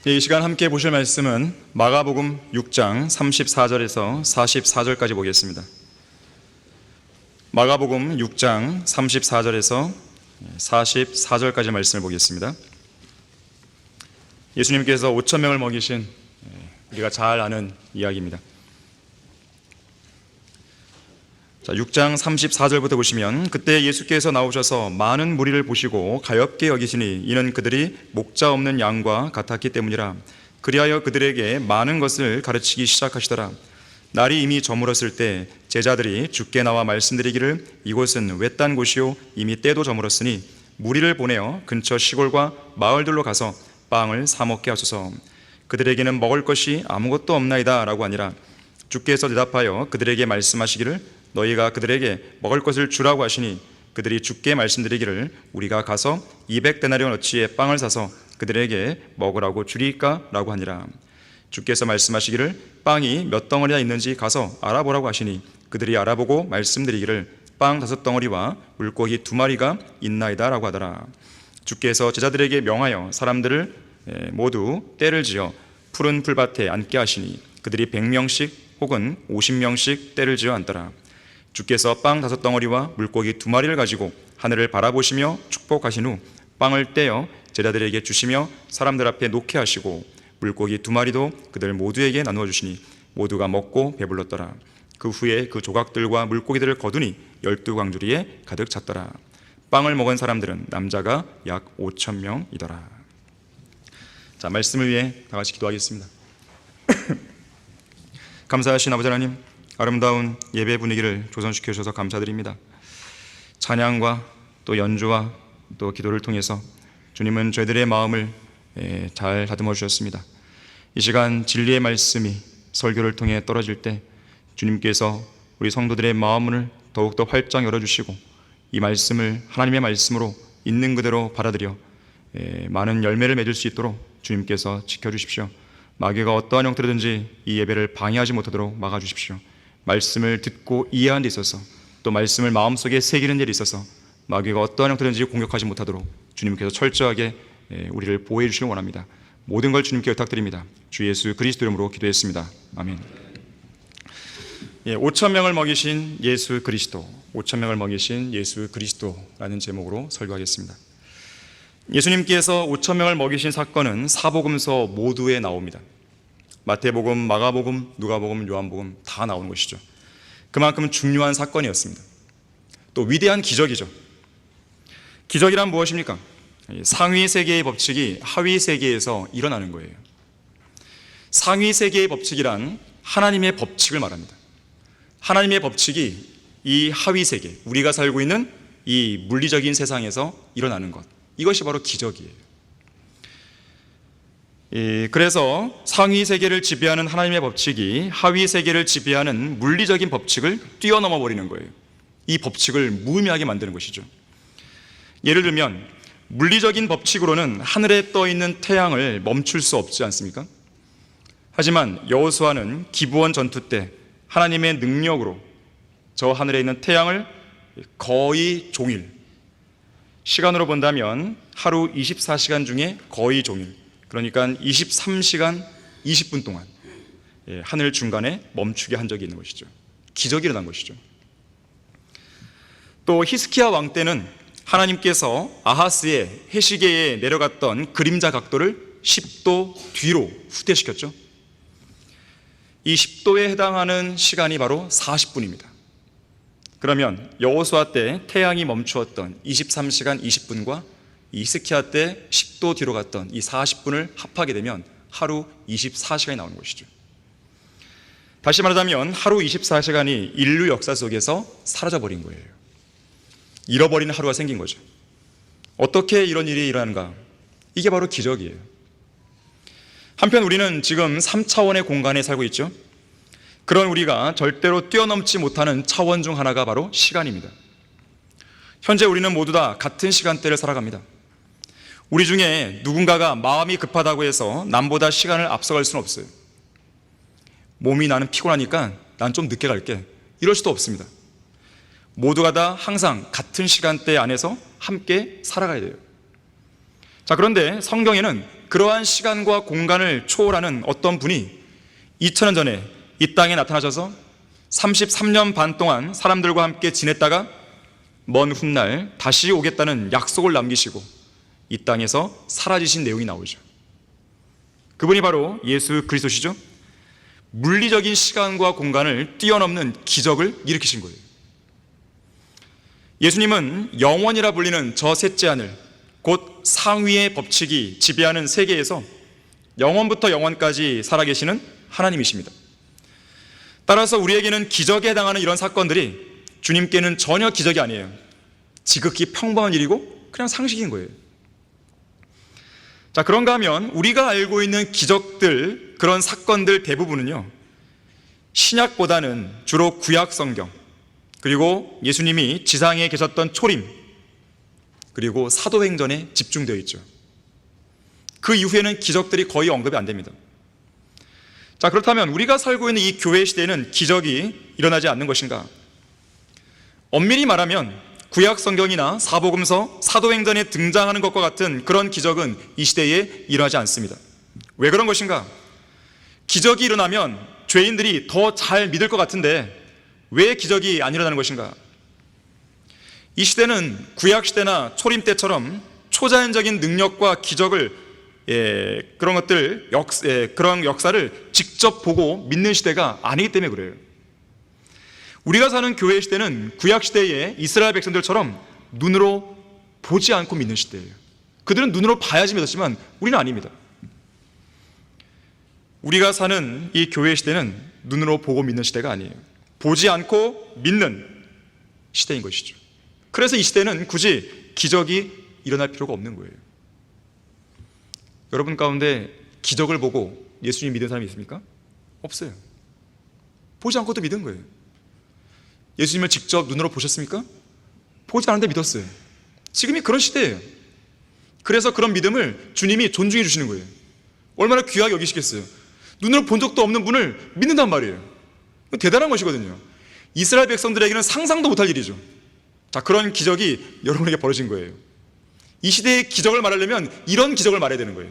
이 시간 함께 보실 말씀은 마가복음 6장 34절에서 44절까지 보겠습니다. 마가복음 6장 34절에서 44절까지 말씀을 보겠습니다. 예수님께서 5,000명을 먹이신 우리가 잘 아는 이야기입니다. 자, 6장 34절부터 보시면, 그때 예수께서 나오셔서 많은 무리를 보시고 가엾게 여기시니 이는 그들이 목자 없는 양과 같았기 때문이라. 그리하여 그들에게 많은 것을 가르치기 시작하시더라. 날이 이미 저물었을 때 제자들이 주께 나와 말씀드리기를, 이곳은 외딴 곳이요 이미 때도 저물었으니 무리를 보내어 근처 시골과 마을들로 가서 빵을 사 먹게 하소서. 그들에게는 먹을 것이 아무것도 없나이다 라고 하니라. 주께서 대답하여 그들에게 말씀하시기를, 너희가 그들에게 먹을 것을 주라고 하시니 그들이 주께 말씀드리기를, 우리가 가서 200데나리온어치의 빵을 사서 그들에게 먹으라고 주리이까 라고 하니라. 주께서 말씀하시기를, 빵이 몇 덩어리나 있는지 가서 알아보라고 하시니 그들이 알아보고 말씀드리기를, 빵 5덩어리와 물고기 2마리가 있나이다 라고 하더라. 주께서 제자들에게 명하여 사람들을 모두 떼를 지어 푸른 풀밭에 앉게 하시니 그들이 100명씩 혹은 50명씩 떼를 지어 앉더라. 주께서 빵 5덩어리와 물고기 2마리를 가지고 하늘을 바라보시며 축복하신 후 빵을 떼어 제자들에게 주시며 사람들 앞에 놓게 하시고 물고기 2마리도 그들 모두에게 나누어 주시니 모두가 먹고 배불렀더라. 그 후에 그 조각들과 물고기들을 거두니 12광주리에 가득 찼더라. 빵을 먹은 사람들은 남자가 약 5,000명이더라. 자, 말씀을 위해 다 같이 기도하겠습니다. 감사하신 아버지 하나님, 아름다운 예배 분위기를 조성시켜 주셔서 감사드립니다. 찬양과 또 연주와 또 기도를 통해서 주님은 저희들의 마음을 잘 다듬어 주셨습니다. 이 시간 진리의 말씀이 설교를 통해 떨어질 때 주님께서 우리 성도들의 마음을 더욱더 활짝 열어주시고 이 말씀을 하나님의 말씀으로 있는 그대로 받아들여 많은 열매를 맺을 수 있도록 주님께서 지켜주십시오. 마귀가 어떠한 형태로든지 이 예배를 방해하지 못하도록 막아주십시오. 말씀을 듣고 이해하는 데 있어서 또 말씀을 마음속에 새기는 일에 있어서 마귀가 어떠한 형태든지 공격하지 못하도록 주님께서 철저하게 우리를 보호해 주시길 원합니다. 모든 걸 주님께 부탁드립니다. 주 예수 그리스도 이름으로 기도했습니다. 아멘. 5,000명을 먹이신 예수 그리스도, 5,000명을 먹이신 예수 그리스도라는 제목으로 설교하겠습니다. 예수님께서 5,000명을 먹이신 사건은 사복음서 모두에 나옵니다. 마태복음, 마가복음, 누가복음, 요한복음 다 나오는 것이죠. 그만큼 중요한 사건이었습니다. 또 위대한 기적이죠. 기적이란 무엇입니까? 상위 세계의 법칙이 하위 세계에서 일어나는 거예요. 상위 세계의 법칙이란 하나님의 법칙을 말합니다. 하나님의 법칙이 이 하위 세계, 우리가 살고 있는 이 물리적인 세상에서 일어나는 것, 이것이 바로 기적이에요. 그래서 상위 세계를 지배하는 하나님의 법칙이 하위 세계를 지배하는 물리적인 법칙을 뛰어넘어 버리는 거예요. 이 법칙을 무의미하게 만드는 것이죠. 예를 들면 물리적인 법칙으로는 하늘에 떠 있는 태양을 멈출 수 없지 않습니까? 하지만 여호수아는 기브온 전투 때 하나님의 능력으로 저 하늘에 있는 태양을 거의 종일, 시간으로 본다면 하루 24시간 중에 거의 종일, 그러니까 23시간 20분 동안 하늘 중간에 멈추게 한 적이 있는 것이죠. 기적이 일어난 것이죠. 또 히스기야 왕 때는 하나님께서 아하스의 해시계에 내려갔던 그림자 각도를 10도 뒤로 후퇴시켰죠. 이 10도에 해당하는 시간이 바로 40분입니다. 그러면 여호수아 때 태양이 멈추었던 23시간 20분과 히스기야 때 10도 뒤로 갔던 이 40분을 합하게 되면 하루 24시간이 나오는 것이죠. 다시 말하자면 하루 24시간이 인류 역사 속에서 사라져버린 거예요. 잃어버린 하루가 생긴 거죠. 어떻게 이런 일이 일어나는가? 이게 바로 기적이에요. 한편 우리는 지금 3차원의 공간에 살고 있죠. 그런 우리가 절대로 뛰어넘지 못하는 차원 중 하나가 바로 시간입니다. 현재 우리는 모두 다 같은 시간대를 살아갑니다. 우리 중에 누군가가 마음이 급하다고 해서 남보다 시간을 앞서갈 수는 없어요. 몸이 나는 피곤하니까 난 좀 늦게 갈게, 이럴 수도 없습니다. 모두가 다 항상 같은 시간대 안에서 함께 살아가야 돼요. 자, 그런데 성경에는 그러한 시간과 공간을 초월하는 어떤 분이 2000년 전에 이 땅에 나타나셔서 33년 반 동안 사람들과 함께 지냈다가 먼 훗날 다시 오겠다는 약속을 남기시고 이 땅에서 사라지신 내용이 나오죠. 그분이 바로 예수 그리스도시죠. 물리적인 시간과 공간을 뛰어넘는 기적을 일으키신 거예요. 예수님은 영원이라 불리는 저 셋째 하늘, 곧 상위의 법칙이 지배하는 세계에서 영원부터 영원까지 살아계시는 하나님이십니다. 따라서 우리에게는 기적에 해당하는 이런 사건들이 주님께는 전혀 기적이 아니에요. 지극히 평범한 일이고 그냥 상식인 거예요. 자, 그런가 하면 우리가 알고 있는 기적들, 그런 사건들 대부분은요, 신약보다는 주로 구약 성경, 그리고 예수님이 지상에 계셨던 초림, 그리고 사도행전에 집중되어 있죠. 그 이후에는 기적들이 거의 언급이 안 됩니다. 자, 그렇다면 우리가 살고 있는 이 교회 시대에는 기적이 일어나지 않는 것인가? 엄밀히 말하면 구약 성경이나 사복음서, 사도행전에 등장하는 것과 같은 그런 기적은 이 시대에 일어나지 않습니다. 왜 그런 것인가? 기적이 일어나면 죄인들이 더 잘 믿을 것 같은데 왜 기적이 안 일어나는 것인가? 이 시대는 구약 시대나 초림 때처럼 초자연적인 능력과 기적을 그런 역사를 직접 보고 믿는 시대가 아니기 때문에 그래요. 우리가 사는 교회 시대는 구약 시대의 이스라엘 백성들처럼 눈으로 보지 않고 믿는 시대예요. 그들은 눈으로 봐야지 믿었지만 우리는 아닙니다. 우리가 사는 이 교회 시대는 눈으로 보고 믿는 시대가 아니에요. 보지 않고 믿는 시대인 것이죠. 그래서 이 시대는 굳이 기적이 일어날 필요가 없는 거예요. 여러분 가운데 기적을 보고 예수님 믿는 사람이 있습니까? 없어요. 보지 않고도 믿은 거예요. 예수님을 직접 눈으로 보셨습니까? 보지 않았는데 믿었어요. 지금이 그런 시대예요. 그래서 그런 믿음을 주님이 존중해 주시는 거예요. 얼마나 귀하게 여기시겠어요. 눈으로 본 적도 없는 분을 믿는단 말이에요. 대단한 것이거든요. 이스라엘 백성들에게는 상상도 못할 일이죠. 자, 그런 기적이 여러분에게 벌어진 거예요. 이 시대의 기적을 말하려면 이런 기적을 말해야 되는 거예요.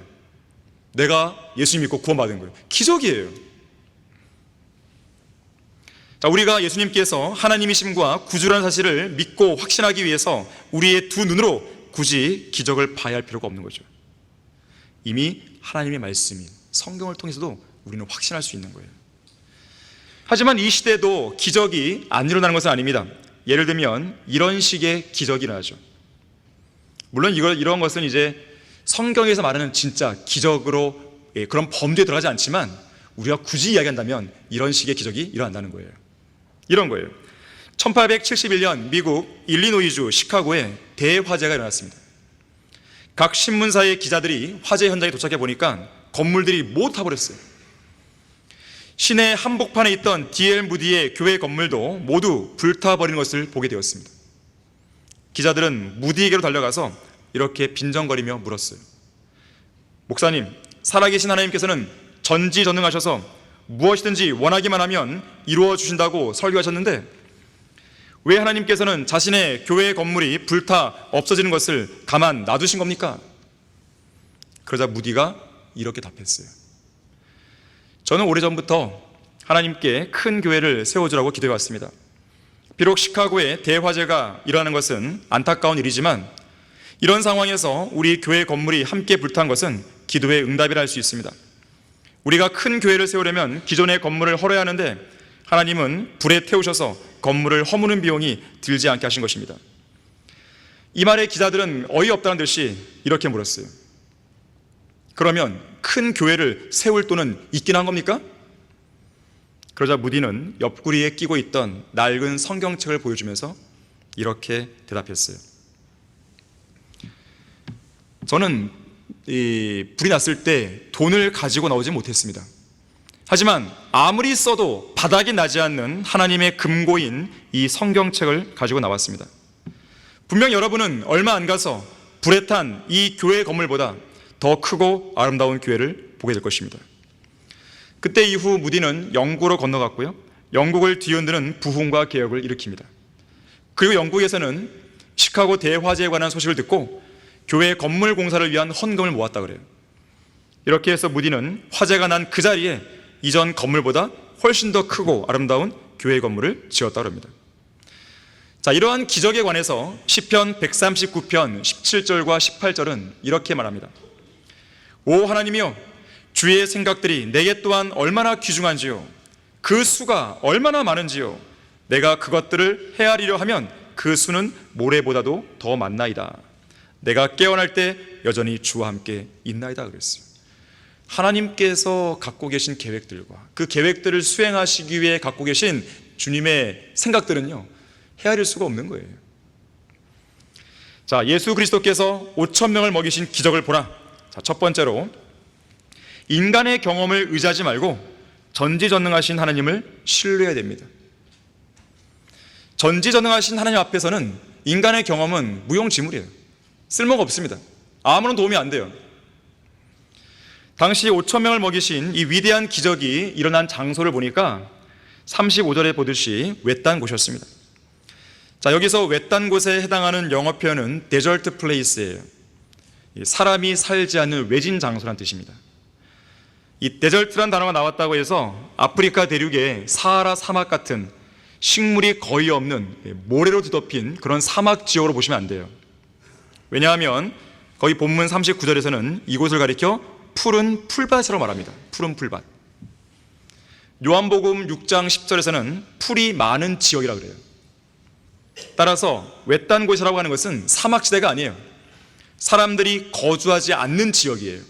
내가 예수님 믿고 구원받은 거예요. 기적이에요. 자, 우리가 예수님께서 하나님이심과 구주라는 사실을 믿고 확신하기 위해서 우리의 두 눈으로 굳이 기적을 봐야 할 필요가 없는 거죠. 이미 하나님의 말씀인 성경을 통해서도 우리는 확신할 수 있는 거예요. 하지만 이 시대도 기적이 안 일어나는 것은 아닙니다. 예를 들면 이런 식의 기적이 일어나죠. 물론 이런 것은 이제 성경에서 말하는 진짜 기적으로 그런 범죄에 들어가지 않지만 우리가 굳이 이야기한다면 이런 식의 기적이 일어난다는 거예요. 이런 거예요. 1871년 미국 일리노이주 시카고에 대화재가 일어났습니다. 각 신문사의 기자들이 화재 현장에 도착해 보니까 건물들이 모두 타버렸어요. 시내 한복판에 있던 D.L. 무디의 교회 건물도 모두 불타버리는 것을 보게 되었습니다. 기자들은 무디에게로 달려가서 이렇게 빈정거리며 물었어요. 목사님, 살아계신 하나님께서는 전지전능하셔서 무엇이든지 원하기만 하면 이루어 주신다고 설교하셨는데 왜 하나님께서는 자신의 교회 건물이 불타 없어지는 것을 가만 놔두신 겁니까? 그러자 무디가 이렇게 답했어요. 저는 오래전부터 하나님께 큰 교회를 세워주라고 기도해 왔습니다. 비록 시카고에 대화재가 일어나는 것은 안타까운 일이지만 이런 상황에서 우리 교회 건물이 함께 불탄 것은 기도의 응답이라 할 수 있습니다. 우리가 큰 교회를 세우려면 기존의 건물을 헐어야 하는데 하나님은 불에 태우셔서 건물을 허무는 비용이 들지 않게 하신 것입니다. 이 말에 기자들은 어이없다는 듯이 이렇게 물었어요. 그러면 큰 교회를 세울 돈은 있긴 한 겁니까? 그러자 무디는 옆구리에 끼고 있던 낡은 성경책을 보여주면서 이렇게 대답했어요. 저는 불이 났을 때 돈을 가지고 나오지 못했습니다. 하지만 아무리 써도 바닥이 나지 않는 하나님의 금고인 이 성경책을 가지고 나왔습니다. 분명 여러분은 얼마 안 가서 불에 탄 이 교회 건물보다 더 크고 아름다운 교회를 보게 될 것입니다. 그때 이후 무디는 영국으로 건너갔고요, 영국을 뒤흔드는 부흥과 개혁을 일으킵니다. 그리고 영국에서는 시카고 대화재에 관한 소식을 듣고 교회 건물 공사를 위한 헌금을 모았다 그래요. 이렇게 해서 무디는 화재가 난 그 자리에 이전 건물보다 훨씬 더 크고 아름다운 교회 건물을 지었다고 합니다. 자, 이러한 기적에 관해서 시편 139편 17절과 18절은 이렇게 말합니다. 오 하나님이여, 주의 생각들이 내게 또한 얼마나 귀중한지요, 그 수가 얼마나 많은지요, 내가 그것들을 헤아리려 하면 그 수는 모래보다도 더 많나이다. 내가 깨어날 때 여전히 주와 함께 있나이다 그랬어요. 하나님께서 갖고 계신 계획들과 그 계획들을 수행하시기 위해 갖고 계신 주님의 생각들은요, 헤아릴 수가 없는 거예요. 자, 예수 그리스도께서 5,000명을 먹이신 기적을 보라. 자, 첫 번째로 인간의 경험을 의지하지 말고 전지전능하신 하나님을 신뢰해야 됩니다. 전지전능하신 하나님 앞에서는 인간의 경험은 무용지물이에요. 쓸모가 없습니다. 아무런 도움이 안 돼요. 당시 5,000명을 먹이신 이 위대한 기적이 일어난 장소를 보니까 35절에 보듯이 외딴 곳이었습니다. 자, 여기서 외딴 곳에 해당하는 영어 표현은 데저트 플레이스예요. 사람이 살지 않는 외진 장소란 뜻입니다. 이 데저트란 단어가 나왔다고 해서 아프리카 대륙의 사하라 사막 같은 식물이 거의 없는 모래로 뒤덮인 그런 사막 지역으로 보시면 안 돼요. 왜냐하면 거기 본문 39절에서는 이곳을 가리켜 푸른 풀밭이라고 말합니다. 푸른 풀밭. 요한복음 6장 10절에서는 풀이 많은 지역이라고 그래요. 따라서 외딴 곳이라고 하는 것은 사막지대가 아니에요. 사람들이 거주하지 않는 지역이에요.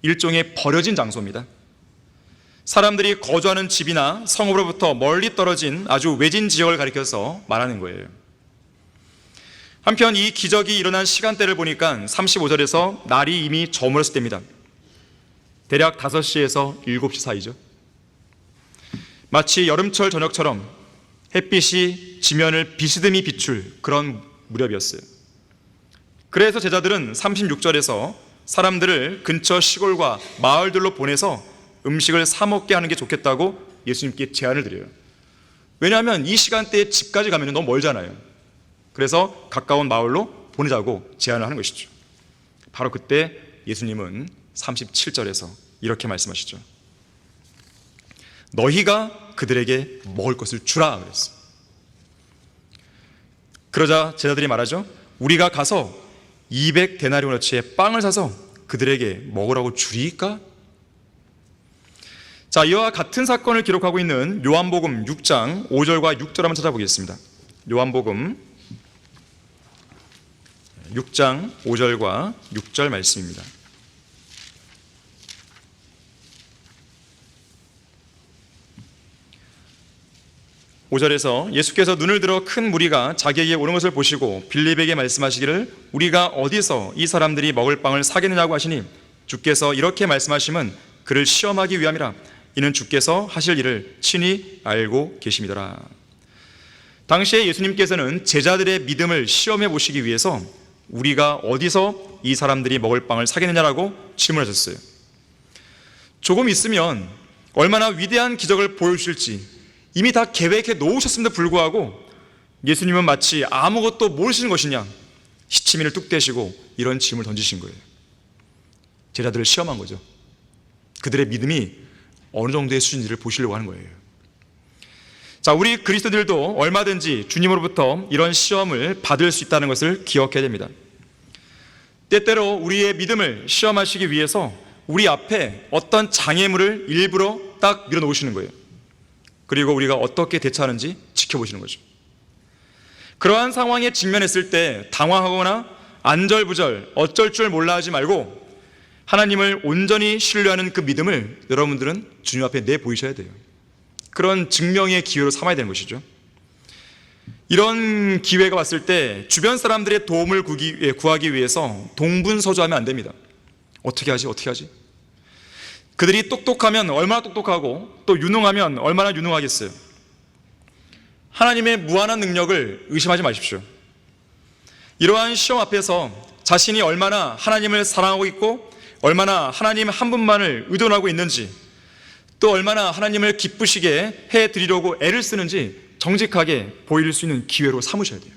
일종의 버려진 장소입니다. 사람들이 거주하는 집이나 성읍으로부터 멀리 떨어진 아주 외진 지역을 가리켜서 말하는 거예요. 한편 이 기적이 일어난 시간대를 보니까 35절에서 날이 이미 저물었을 때입니다. 대략 5시에서 7시 사이죠. 마치 여름철 저녁처럼 햇빛이 지면을 비스듬히 비출 그런 무렵이었어요. 그래서 제자들은 36절에서 사람들을 근처 시골과 마을들로 보내서 음식을 사 먹게 하는 게 좋겠다고 예수님께 제안을 드려요. 왜냐하면 이 시간대에 집까지 가면 너무 멀잖아요. 그래서 가까운 마을로 보내자고 제안을 하는 것이죠. 바로 그때 예수님은 37절에서 이렇게 말씀하시죠. 너희가 그들에게 먹을 것을 주라 그랬어요. 그러자 제자들이 말하죠. 우리가 가서 200데나리온어치의 빵을 사서 그들에게 먹으라고 주리까? 자, 이와 같은 사건을 기록하고 있는 요한복음 6장 5절과 6절 한번 찾아보겠습니다. 요한복음 6장 5절과 6절 말씀입니다. 5절에서 예수께서 눈을 들어 큰 무리가 자기에게 오는 것을 보시고 빌립에게 말씀하시기를 우리가 어디서 이 사람들이 먹을 빵을 사겠느냐고 하시니 주께서 이렇게 말씀하시면 그를 시험하기 위함이라. 이는 주께서 하실 일을 친히 알고 계심이더라. 당시에 예수님께서는 제자들의 믿음을 시험해 보시기 위해서 우리가 어디서 이 사람들이 먹을 빵을 사겠느냐라고 질문하셨어요. 조금 있으면 얼마나 위대한 기적을 보여주실지 이미 다 계획해 놓으셨음에도 불구하고 예수님은 마치 아무것도 모르시는 것이냐 시치미를 뚝 떼시고 이런 질문을 던지신 거예요. 제자들을 시험한 거죠. 그들의 믿음이 어느 정도의 수준인지를 보시려고 하는 거예요. 자, 우리 그리스도들도 얼마든지 주님으로부터 이런 시험을 받을 수 있다는 것을 기억해야 됩니다. 때때로 우리의 믿음을 시험하시기 위해서 우리 앞에 어떤 장애물을 일부러 딱 밀어놓으시는 거예요. 그리고 우리가 어떻게 대처하는지 지켜보시는 거죠. 그러한 상황에 직면했을 때 당황하거나 안절부절 어쩔 줄 몰라 하지 말고 하나님을 온전히 신뢰하는 그 믿음을 여러분들은 주님 앞에 내보이셔야 돼요. 그런 증명의 기회로 삼아야 되는 것이죠. 이런 기회가 왔을 때 주변 사람들의 도움을 구하기 위해서 동분서주하면 안 됩니다. 어떻게 하지? 그들이 똑똑하면 얼마나 똑똑하고 또 유능하면 얼마나 유능하겠어요. 하나님의 무한한 능력을 의심하지 마십시오. 이러한 시험 앞에서 자신이 얼마나 하나님을 사랑하고 있고 얼마나 하나님 한 분만을 의존하고 있는지 또 얼마나 하나님을 기쁘시게 해드리려고 애를 쓰는지 정직하게 보일 수 있는 기회로 삼으셔야 돼요.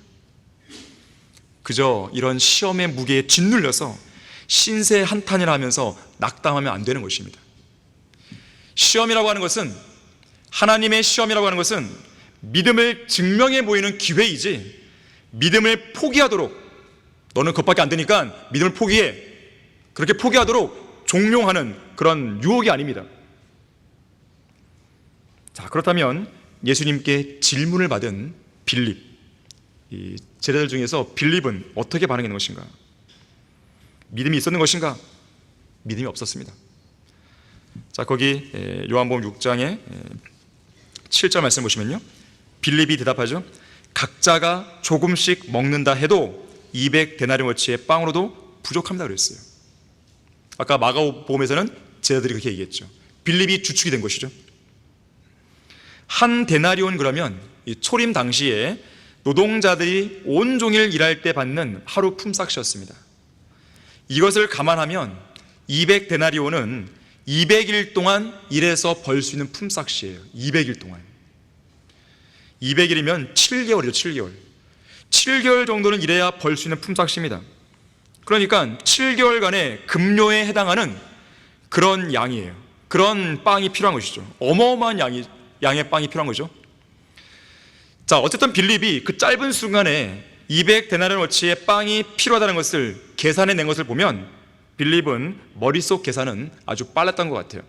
그저 이런 시험의 무게에 짓눌려서 신세 한탄이라 하면서 낙담하면 안 되는 것입니다. 시험이라고 하는 것은, 하나님의 시험이라고 하는 것은 믿음을 증명해 보이는 기회이지, 믿음을 포기하도록, 너는 그것밖에 안 되니까 믿음을 포기해, 그렇게 포기하도록 종용하는 그런 유혹이 아닙니다. 자, 그렇다면 예수님께 질문을 받은 빌립, 이 제자들 중에서 빌립은 어떻게 반응했는 것인가? 믿음이 있었는 것인가? 믿음이 없었습니다. 자, 거기 요한복음 6장의 7절 말씀 보시면요, 빌립이 대답하죠. 각자가 조금씩 먹는다 해도 200데나리온어치의 빵으로도 부족합니다 그랬어요. 아까 마가복음에서는 제자들이 그렇게 얘기했죠. 빌립이 주축이 된 것이죠. 한 데나리온, 그러면 이 초림 당시에 노동자들이 온종일 일할 때 받는 하루 품삯이었습니다. 이것을 감안하면 200데나리온은 200일 동안 일해서 벌 수 있는 품삯이에요. 200일 동안. 200일이면 7개월이죠. 7개월. 7개월 정도는 일해야 벌 수 있는 품삯입니다. 그러니까 7개월간의 급료에 해당하는 그런 양이에요. 그런 빵이 필요한 것이죠. 어마어마한 양의 빵이 필요한 거죠. 자, 어쨌든 빌립이 그 짧은 순간에 200데나리온어치의 빵이 필요하다는 것을 계산해낸 것을 보면 빌립은 머릿속 계산은 아주 빨랐던 것 같아요.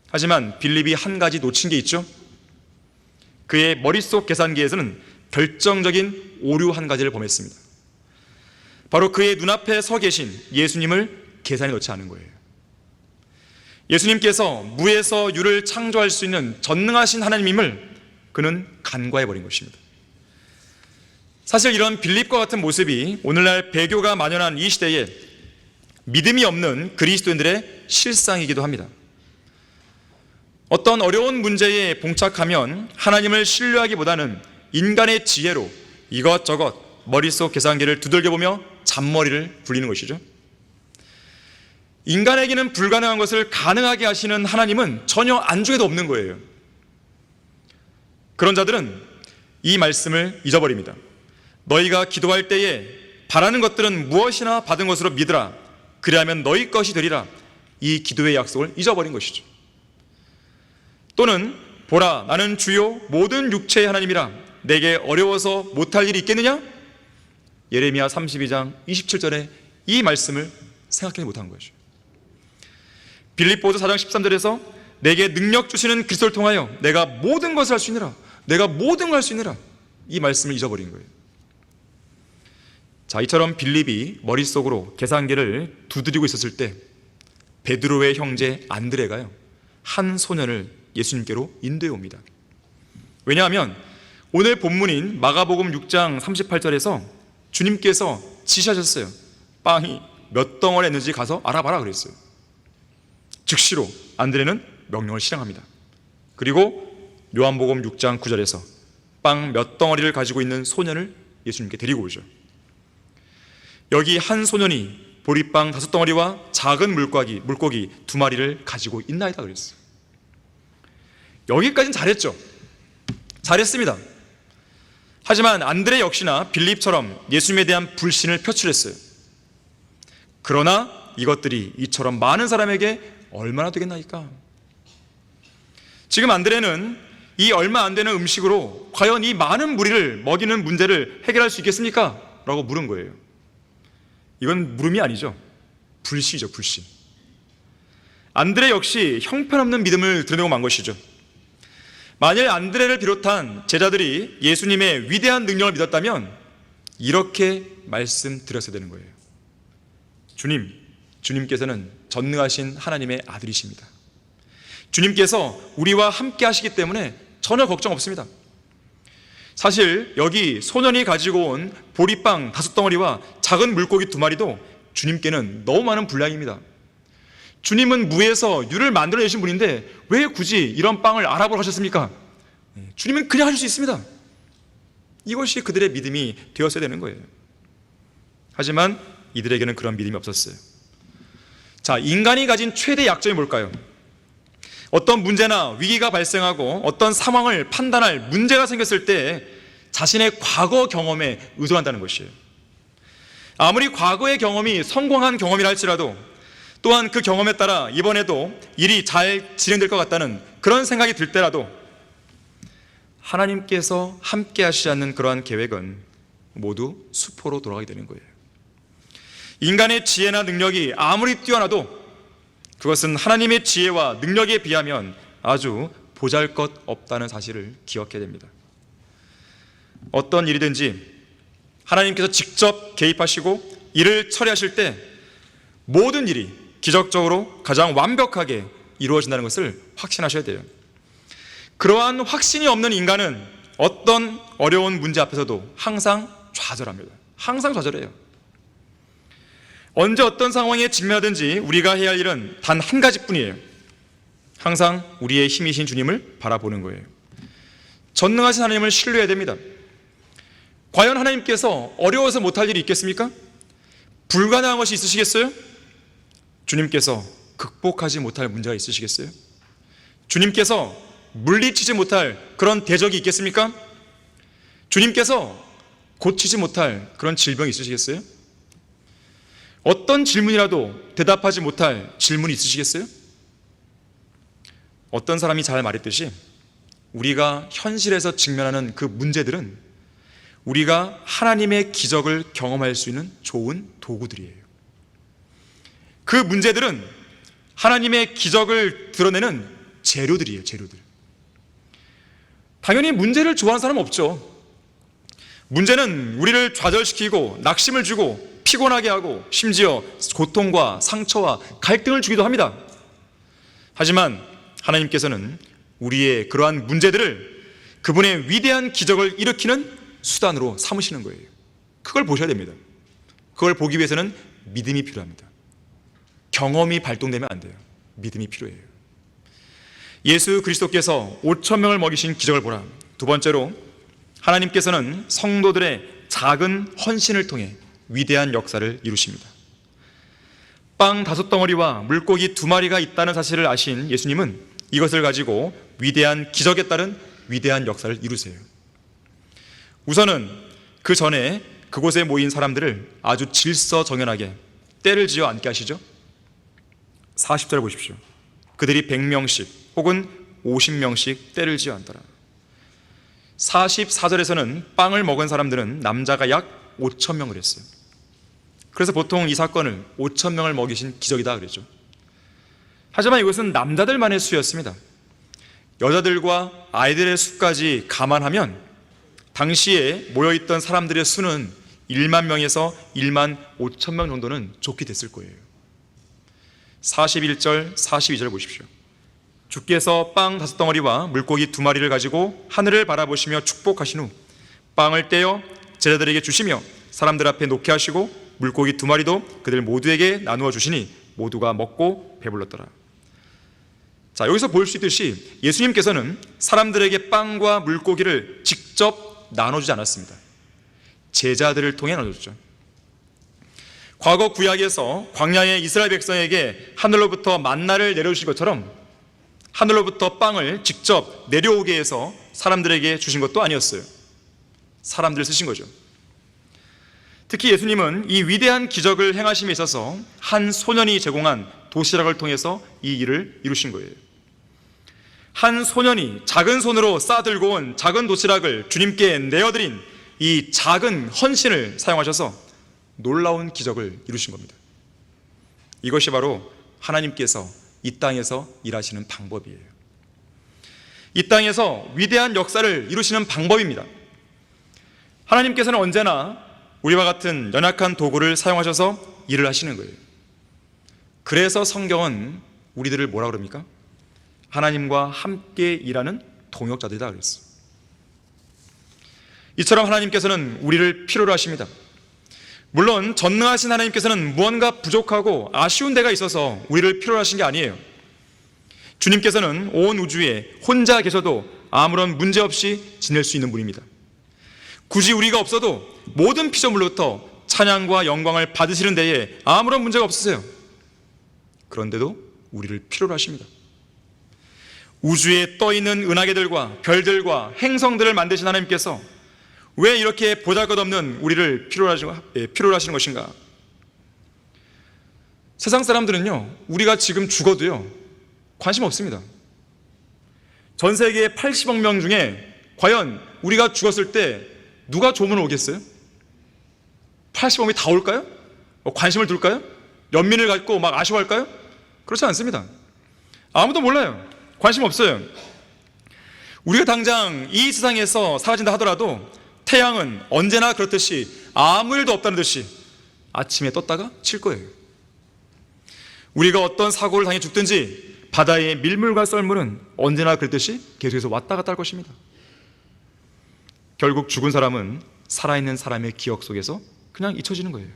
하지만 빌립이 한 가지 놓친 게 있죠. 그의 머릿속 계산기에서는 결정적인 오류 한 가지를 범했습니다. 바로 그의 눈앞에 서 계신 예수님을 계산에 넣지 않은 거예요. 예수님께서 무에서 유를 창조할 수 있는 전능하신 하나님임을 그는 간과해버린 것입니다. 사실 이런 빌립과 같은 모습이 오늘날 배교가 만연한 이 시대에 믿음이 없는 그리스도인들의 실상이기도 합니다. 어떤 어려운 문제에 봉착하면 하나님을 신뢰하기보다는 인간의 지혜로 이것저것 머릿속 계산기를 두들겨보며 잔머리를 굴리는 것이죠. 인간에게는 불가능한 것을 가능하게 하시는 하나님은 전혀 안중에도 없는 거예요. 그런 자들은 이 말씀을 잊어버립니다. 너희가 기도할 때에 바라는 것들은 무엇이나 받은 것으로 믿으라. 그리하면 너희 것이 되리라. 이 기도의 약속을 잊어버린 것이죠. 또는 보라, 나는 주요 모든 육체의 하나님이라. 내게 어려워서 못할 일이 있겠느냐? 예레미야 32장 27절에 이 말씀을 생각하지 못한 것이죠. 빌립보서 4장 13절에서 내게 능력 주시는 그리스도를 통하여 내가 모든 것을 할 수 있느라, 내가 모든 걸 할 수 있느라, 이 말씀을 잊어버린 거예요. 자, 이처럼 빌립이 머릿속으로 계산기를 두드리고 있었을 때 베드로의 형제 안드레가요, 한 소년을 예수님께로 인도해 옵니다. 왜냐하면 오늘 본문인 마가복음 6장 38절에서 주님께서 지시하셨어요. 빵이 몇 덩어리 있는지 가서 알아봐라 그랬어요. 즉시로 안드레는 명령을 실행합니다. 그리고 요한복음 6장 9절에서 빵 몇 덩어리를 가지고 있는 소년을 예수님께 데리고 오죠. 여기 한 소년이 보리빵 5덩어리와 작은 물고기 2마리를 가지고 있나이다 그랬어요. 여기까지는 잘했죠. 잘했습니다. 하지만 안드레 역시나 빌립처럼 예수님에 대한 불신을 표출했어요. 그러나 이것들이 이처럼 많은 사람에게 얼마나 되겠나이까? 지금 안드레는 이 얼마 안 되는 음식으로 과연 이 많은 무리를 먹이는 문제를 해결할 수 있겠습니까? 라고 물은 거예요. 이건 물음이 아니죠. 불신이죠, 불신. 안드레 역시 형편없는 믿음을 드러내고 만 것이죠. 만일 안드레를 비롯한 제자들이 예수님의 위대한 능력을 믿었다면 이렇게 말씀드렸어야 되는 거예요. 주님께서는 전능하신 하나님의 아들이십니다. 주님께서 우리와 함께 하시기 때문에 전혀 걱정 없습니다. 사실 여기 소년이 가지고 온 보리빵 5덩어리와 작은 물고기 2마리도 주님께는 너무 많은 분량입니다. 주님은 무에서 유를 만들어내신 분인데 왜 굳이 이런 빵을 알아보러 가셨습니까? 주님은 그냥 하실 수 있습니다. 이것이 그들의 믿음이 되었어야 되는 거예요. 하지만 이들에게는 그런 믿음이 없었어요. 자, 인간이 가진 최대 약점이 뭘까요? 어떤 문제나 위기가 발생하고 어떤 상황을 판단할 문제가 생겼을 때 자신의 과거 경험에 의존한다는 것이에요. 아무리 과거의 경험이 성공한 경험이라 할지라도 또한 그 경험에 따라 이번에도 일이 잘 진행될 것 같다는 그런 생각이 들 때라도 하나님께서 함께 하시지 않는 그러한 계획은 모두 수포로 돌아가게 되는 거예요. 인간의 지혜나 능력이 아무리 뛰어나도 그것은 하나님의 지혜와 능력에 비하면 아주 보잘것없다는 사실을 기억해야 됩니다. 어떤 일이든지 하나님께서 직접 개입하시고 일을 처리하실 때 모든 일이 기적적으로 가장 완벽하게 이루어진다는 것을 확신하셔야 돼요. 그러한 확신이 없는 인간은 어떤 어려운 문제 앞에서도 항상 좌절합니다. 항상 좌절해요. 언제 어떤 상황에 직면하든지 우리가 해야 할 일은 단 한 가지뿐이에요. 항상 우리의 힘이신 주님을 바라보는 거예요. 전능하신 하나님을 신뢰해야 됩니다. 과연 하나님께서 어려워서 못할 일이 있겠습니까? 불가능한 것이 있으시겠어요? 주님께서 극복하지 못할 문제가 있으시겠어요? 주님께서 물리치지 못할 그런 대적이 있겠습니까? 주님께서 고치지 못할 그런 질병이 있으시겠어요? 어떤 질문이라도 대답하지 못할 질문이 있으시겠어요? 어떤 사람이 잘 말했듯이 우리가 현실에서 직면하는 그 문제들은 우리가 하나님의 기적을 경험할 수 있는 좋은 도구들이에요. 그 문제들은 하나님의 기적을 드러내는 재료들이에요. 재료들. 당연히 문제를 좋아하는 사람은 없죠. 문제는 우리를 좌절시키고 낙심을 주고 피곤하게 하고 심지어 고통과 상처와 갈등을 주기도 합니다. 하지만 하나님께서는 우리의 그러한 문제들을 그분의 위대한 기적을 일으키는 수단으로 삼으시는 거예요. 그걸 보셔야 됩니다. 그걸 보기 위해서는 믿음이 필요합니다. 경험이 발동되면 안 돼요. 믿음이 필요해요. 예수 그리스도께서 5,000명을 먹이신 기적을 보라. 두 번째로 하나님께서는 성도들의 작은 헌신을 통해 위대한 역사를 이루십니다. 빵 5덩어리와 물고기 2마리가 있다는 사실을 아신 예수님은 이것을 가지고 위대한 기적에 따른 위대한 역사를 이루세요. 우선은 그 전에 그곳에 모인 사람들을 아주 질서정연하게 때를 지어 앉게 하시죠. 40절을 보십시오. 그들이 100명씩 혹은 50명씩 때를 지어 앉더라. 44절에서는 빵을 먹은 사람들은 남자가 약 5,000명을 했어요. 그래서 보통 이 사건을 5,000명을 먹이신 기적이다 그랬죠. 하지만 이것은 남자들만의 수였습니다. 여자들과 아이들의 수까지 감안하면 당시에 모여있던 사람들의 수는 1만 명에서 1만 5천 명 정도는 좋게 됐을 거예요. 41절, 42절 보십시오. 주께서 빵 5덩어리와 물고기 2마리를 가지고 하늘을 바라보시며 축복하신 후 빵을 떼어 제자들에게 주시며 사람들 앞에 놓게 하시고 물고기 2마리도 그들 모두에게 나누어 주시니 모두가 먹고 배불렀더라. 자, 여기서 볼 수 있듯이 예수님께서는 사람들에게 빵과 물고기를 직접 나눠주지 않았습니다. 제자들을 통해 나눠줬죠. 과거 구약에서 광야의 이스라엘 백성에게 하늘로부터 만나를 내려주신 것처럼 하늘로부터 빵을 직접 내려오게 해서 사람들에게 주신 것도 아니었어요. 사람들을 쓰신 거죠. 특히 예수님은 이 위대한 기적을 행하심에 있어서 한 소년이 제공한 도시락을 통해서 이 일을 이루신 거예요. 한 소년이 작은 손으로 싸들고 온 작은 도시락을 주님께 내어드린 이 작은 헌신을 사용하셔서 놀라운 기적을 이루신 겁니다. 이것이 바로 하나님께서 이 땅에서 일하시는 방법이에요. 이 땅에서 위대한 역사를 이루시는 방법입니다. 하나님께서는 언제나 우리와 같은 연약한 도구를 사용하셔서 일을 하시는 거예요. 그래서 성경은 우리들을 뭐라 그럽니까? 하나님과 함께 일하는 동역자들이다 그랬어요. 이처럼 하나님께서는 우리를 필요로 하십니다. 물론 전능하신 하나님께서는 무언가 부족하고 아쉬운 데가 있어서 우리를 필요로 하신 게 아니에요. 주님께서는 온 우주에 혼자 계셔도 아무런 문제 없이 지낼 수 있는 분입니다. 굳이 우리가 없어도 모든 피조물로부터 찬양과 영광을 받으시는 데에 아무런 문제가 없으세요. 그런데도 우리를 필요로 하십니다. 우주에 떠있는 은하계들과 별들과 행성들을 만드신 하나님께서 왜 이렇게 보잘것없는 우리를 필요로 하시는 것인가? 세상 사람들은요, 우리가 지금 죽어도요 관심 없습니다. 전 세계 80억 명 중에 과연 우리가 죽었을 때 누가 조문을 오겠어요? 80억이 다 올까요? 관심을 둘까요? 연민을 갖고 막 아쉬워할까요? 그렇지 않습니다. 아무도 몰라요. 관심 없어요. 우리가 당장 이 세상에서 사라진다 하더라도 태양은 언제나 그렇듯이 아무 일도 없다는 듯이 아침에 떴다가 칠 거예요. 우리가 어떤 사고를 당해 죽든지 바다의 밀물과 썰물은 언제나 그렇듯이 계속해서 왔다 갔다 할 것입니다. 결국 죽은 사람은 살아있는 사람의 기억 속에서 그냥 잊혀지는 거예요.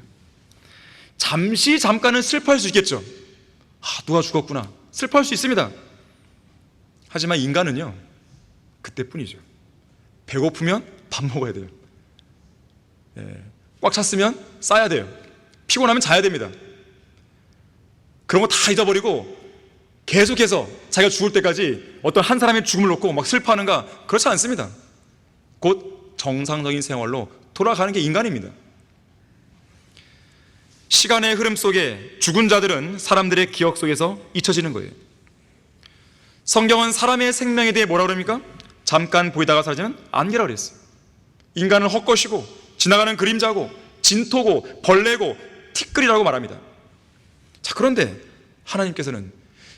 잠깐은 슬퍼할 수 있겠죠. 누가 죽었구나, 슬퍼할 수 있습니다. 하지만 인간은요, 그때뿐이죠. 배고프면 밥 먹어야 돼요. 꽉 찼으면 싸야 돼요. 피곤하면 자야 됩니다. 그런 거 다 잊어버리고 계속해서 자기가 죽을 때까지 어떤 한 사람의 죽음을 놓고 막 슬퍼하는가? 그렇지 않습니다. 곧 정상적인 생활로 돌아가는 게 인간입니다. 시간의 흐름 속에 죽은 자들은 사람들의 기억 속에서 잊혀지는 거예요. 성경은 사람의 생명에 대해 뭐라 그럽니까? 잠깐 보이다가 사라지는 안개라 그랬어요. 인간은 헛것이고 지나가는 그림자고 진토고 벌레고 티끌이라고 말합니다. 자, 그런데 하나님께서는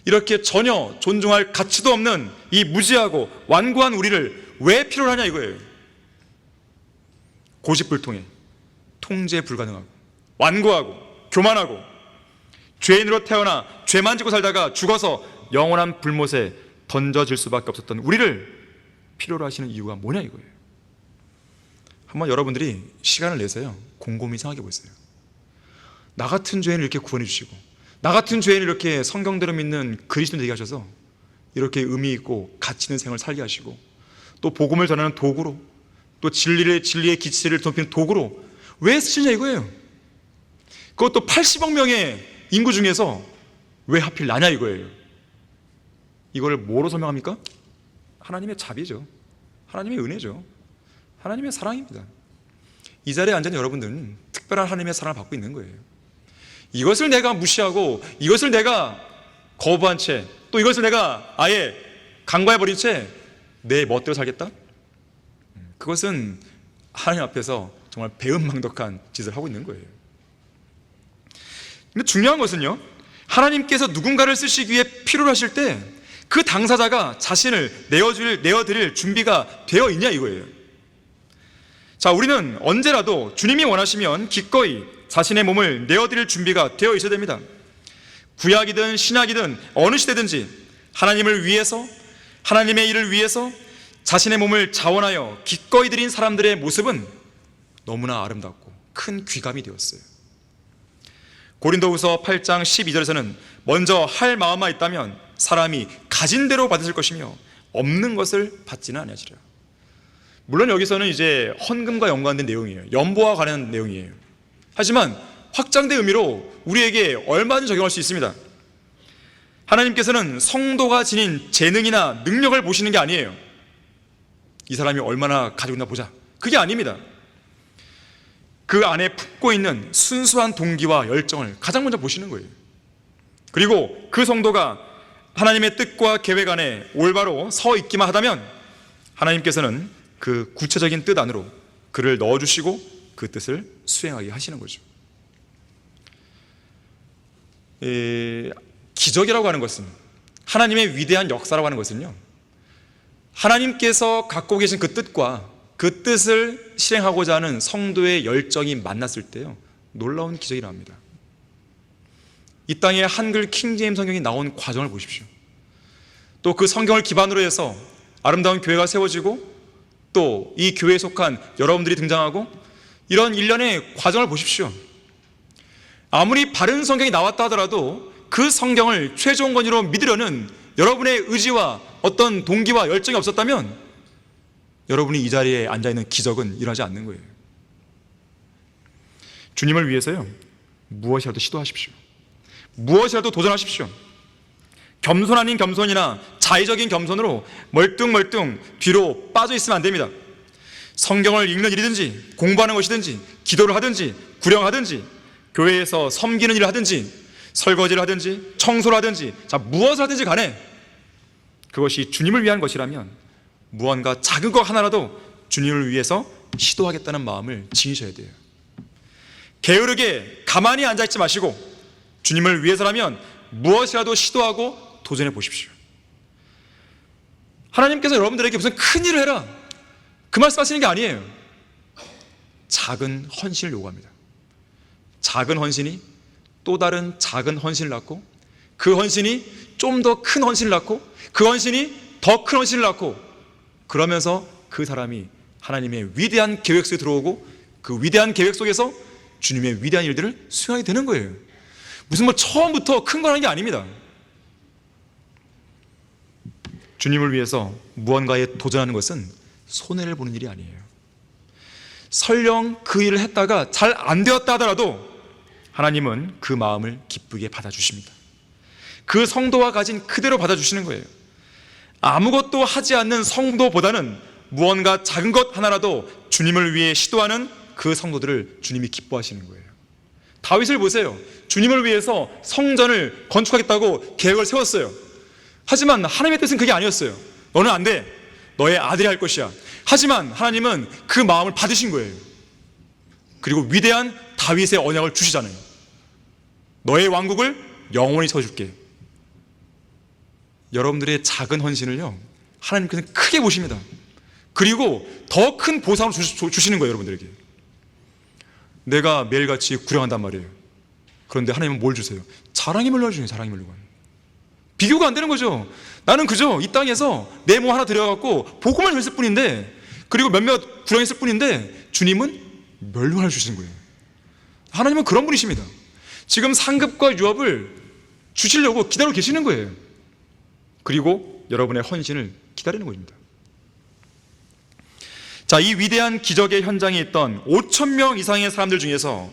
이렇게 전혀 존중할 가치도 없는 이 무지하고 완고한 우리를 왜 필요로 하냐 이거예요. 고집불통해, 통제 불가능하고 완고하고 교만하고 죄인으로 태어나 죄만 짓고 살다가 죽어서 영원한 불못에 던져질 수밖에 없었던 우리를 필요로 하시는 이유가 뭐냐 이거예요. 한번 여러분들이 시간을 내서요 곰곰이 생각해 보세요. 나 같은 죄인을 이렇게 구원해 주시고, 나 같은 죄인을 이렇게 성경대로 믿는 그리스도인 되게 하셔서 이렇게 의미 있고 가치 있는 생을 살게 하시고, 또 복음을 전하는 도구로, 또 진리의 기치를 덮이는 도구로 왜 쓰시냐 이거예요. 그것도 80억 명의 인구 중에서 왜 하필 나냐 이거예요. 이걸 뭐로 설명합니까? 하나님의 자비죠. 하나님의 은혜죠. 하나님의 사랑입니다. 이 자리에 앉은 여러분들은 특별한 하나님의 사랑을 받고 있는 거예요. 이것을 내가 무시하고 이것을 내가 거부한 채, 또 이것을 내가 아예 간과해버린 채 내 멋대로 살겠다? 그것은 하나님 앞에서 정말 배은망덕한 짓을 하고 있는 거예요. 근데 중요한 것은요, 하나님께서 누군가를 쓰시기 위해 필요로 하실 때 그 당사자가 자신을 내어드릴 준비가 되어 있냐 이거예요. 자, 우리는 언제라도 주님이 원하시면 기꺼이 자신의 몸을 내어드릴 준비가 되어 있어야 됩니다. 구약이든 신약이든 어느 시대든지 하나님을 위해서, 하나님의 일을 위해서 자신의 몸을 자원하여 기꺼이 드린 사람들의 모습은 너무나 아름답고 큰 귀감이 되었어요. 고린도후서 8장 12절에서는 먼저 할 마음만 있다면 사람이 가진 대로 받으실 것이며 없는 것을 받지는 아니하시리라. 물론 여기서는 이제 헌금과 연관된 내용이에요. 연보와 관한 내용이에요. 하지만 확장된 의미로 우리에게 얼마든지 적용할 수 있습니다. 하나님께서는 성도가 지닌 재능이나 능력을 보시는 게 아니에요. 이 사람이 얼마나 가지고 있나 보자, 그게 아닙니다. 그 안에 품고 있는 순수한 동기와 열정을 가장 먼저 보시는 거예요. 그리고 그 성도가 하나님의 뜻과 계획 안에 올바로 서 있기만 하다면 하나님께서는 그 구체적인 뜻 안으로 그를 넣어주시고 그 뜻을 수행하게 하시는 거죠. 기적이라고 하는 것은, 하나님의 위대한 역사라고 하는 것은요, 하나님께서 갖고 계신 그 뜻과 그 뜻을 실행하고자 하는 성도의 열정이 만났을 때요, 놀라운 기적이 나옵니다. 이 땅에 한글 킹제임스 성경이 나온 과정을 보십시오. 또 그 성경을 기반으로 해서 아름다운 교회가 세워지고, 또 이 교회에 속한 여러분들이 등장하고, 이런 일련의 과정을 보십시오. 아무리 바른 성경이 나왔다 하더라도 그 성경을 최종 권위로 믿으려는 여러분의 의지와 어떤 동기와 열정이 없었다면 여러분이 이 자리에 앉아있는 기적은 일어나지 않는 거예요. 주님을 위해서요, 무엇이라도 시도하십시오. 무엇이라도 도전하십시오. 겸손 아닌 겸손이나 자의적인 겸손으로 멀뚱멀뚱 뒤로 빠져 있으면 안 됩니다. 성경을 읽는 일이든지 공부하는 것이든지 기도를 하든지 구령하든지 교회에서 섬기는 일을 하든지 설거지를 하든지 청소를 하든지 무엇을 하든지 간에 그것이 주님을 위한 것이라면 무언가 작은 것 하나라도 주님을 위해서 시도하겠다는 마음을 지니셔야 돼요. 게으르게 가만히 앉아있지 마시고 주님을 위해서라면 무엇이라도 시도하고 도전해 보십시오. 하나님께서 여러분들에게 무슨 큰 일을 해라 그 말씀하시는 게 아니에요. 작은 헌신을 요구합니다. 작은 헌신이 또 다른 작은 헌신을 낳고 그 헌신이 좀 더 큰 헌신을 낳고 그 헌신이 더 큰 헌신을 낳고 그러면서 그 사람이 하나님의 위대한 계획 속에 들어오고 그 위대한 계획 속에서 주님의 위대한 일들을 수행하게 되는 거예요. 무슨 처음부터 큰 걸 하는 게 아닙니다. 주님을 위해서 무언가에 도전하는 것은 손해를 보는 일이 아니에요. 설령 그 일을 했다가 잘 안 되었다 하더라도 하나님은 그 마음을 기쁘게 받아주십니다. 그 성도가 가진 그대로 받아주시는 거예요. 아무것도 하지 않는 성도보다는 무언가 작은 것 하나라도 주님을 위해 시도하는 그 성도들을 주님이 기뻐하시는 거예요. 다윗을 보세요. 주님을 위해서 성전을 건축하겠다고 계획을 세웠어요. 하지만 하나님의 뜻은 그게 아니었어요. 너는 안 돼. 너의 아들이 할 것이야. 하지만 하나님은 그 마음을 받으신 거예요. 그리고 위대한 다윗의 언약을 주시잖아요. 너의 왕국을 영원히 세워줄게. 여러분들의 작은 헌신을요 하나님께서는 크게 보십니다. 그리고 더 큰 보상을 주시는 거예요. 여러분들에게 내가 매일같이 구령한단 말이에요. 그런데 하나님은 뭘 주세요? 자랑의 물건을 주세요. 자랑의 물건. 비교가 안 되는 거죠. 나는 그저 이 땅에서 내 몸 하나 들여갖고 복음을 했을 뿐인데 그리고 몇몇 구령했을 뿐인데 주님은 멸류관을 주시는 거예요. 하나님은 그런 분이십니다. 지금 상급과 유업을 주시려고 기다리고 계시는 거예요. 그리고 여러분의 헌신을 기다리는 것입니다. 이 위대한 기적의 현장에 있던 5,000명 이상의 사람들 중에서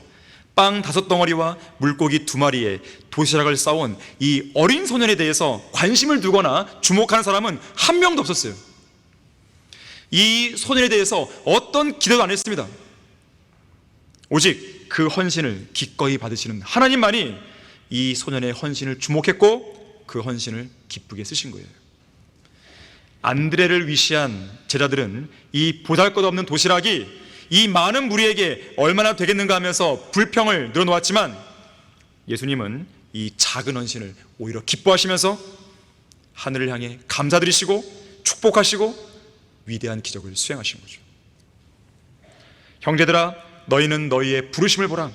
빵 5덩어리와 물고기 2마리에 도시락을 싸온 이 어린 소년에 대해서 관심을 두거나 주목하는 사람은 한 명도 없었어요. 이 소년에 대해서 어떤 기대도 안 했습니다. 오직 그 헌신을 기꺼이 받으시는 하나님만이 이 소년의 헌신을 주목했고 그 헌신을 기쁘게 쓰신 거예요. 안드레를 위시한 제자들은 이 보잘것없는 도시락이 이 많은 무리에게 얼마나 되겠는가 하면서 불평을 늘어놓았지만 예수님은 이 작은 헌신을 오히려 기뻐하시면서 하늘을 향해 감사드리시고 축복하시고 위대한 기적을 수행하신 거죠. 형제들아, 너희는 너희의 부르심을 보라.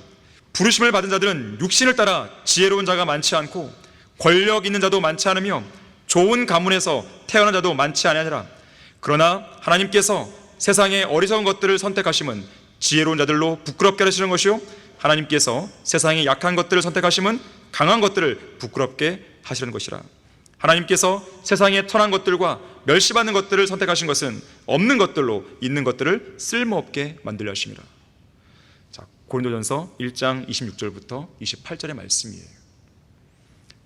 부르심을 받은 자들은 육신을 따라 지혜로운 자가 많지 않고 권력 있는 자도 많지 않으며 좋은 가문에서 태어난 자도 많지 아니하니라. 그러나 하나님께서 세상의 어리석은 것들을 선택하심은 지혜로운 자들로 부끄럽게 하시는 것이요 하나님께서 세상의 약한 것들을 선택하심은 강한 것들을 부끄럽게 하시는 것이라. 하나님께서 세상의 천한 것들과 멸시받는 것들을 선택하신 것은 없는 것들로 있는 것들을 쓸모없게 만들려 하심이라. 고린도전서 1장 26절부터 28절의 말씀이에요.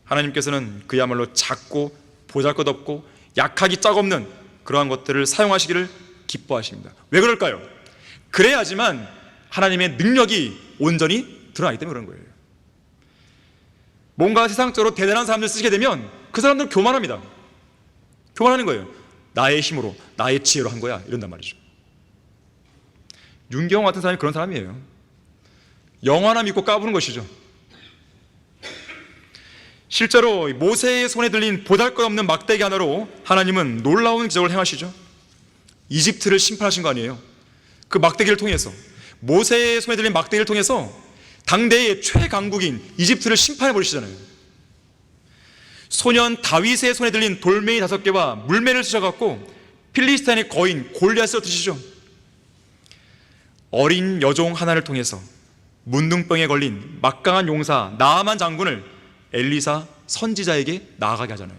하나님께서는 그야말로 작고 보잘것없고 약하기 짝없는 그러한 것들을 사용하시기를 기뻐하십니다. 왜 그럴까요? 그래야지만 하나님의 능력이 온전히 드러나기 때문에 그런 거예요. 뭔가 세상적으로 대단한 사람들 쓰게 되면 그 사람들은 교만합니다. 교만하는 거예요. 나의 힘으로 나의 지혜로 한 거야 이런단 말이죠. 윤경호 같은 사람이 그런 사람이에요. 영화 하나 믿고 까부는 것이죠. 실제로 모세의 손에 들린 보잘것없는 막대기 하나로 하나님은 놀라운 기적을 행하시죠. 이집트를 심판하신 거 아니에요. 그 막대기를 통해서, 모세의 손에 들린 막대기를 통해서 당대의 최강국인 이집트를 심판해 버리시잖아요. 소년 다윗의 손에 들린 돌멩이 5개와 물매를 쓰셔갖고 필리스타인의 거인 골리앗을 드시죠. 어린 여종 하나를 통해서 문둥병에 걸린 막강한 용사 나아만 장군을 엘리사 선지자에게 나아가게 하잖아요.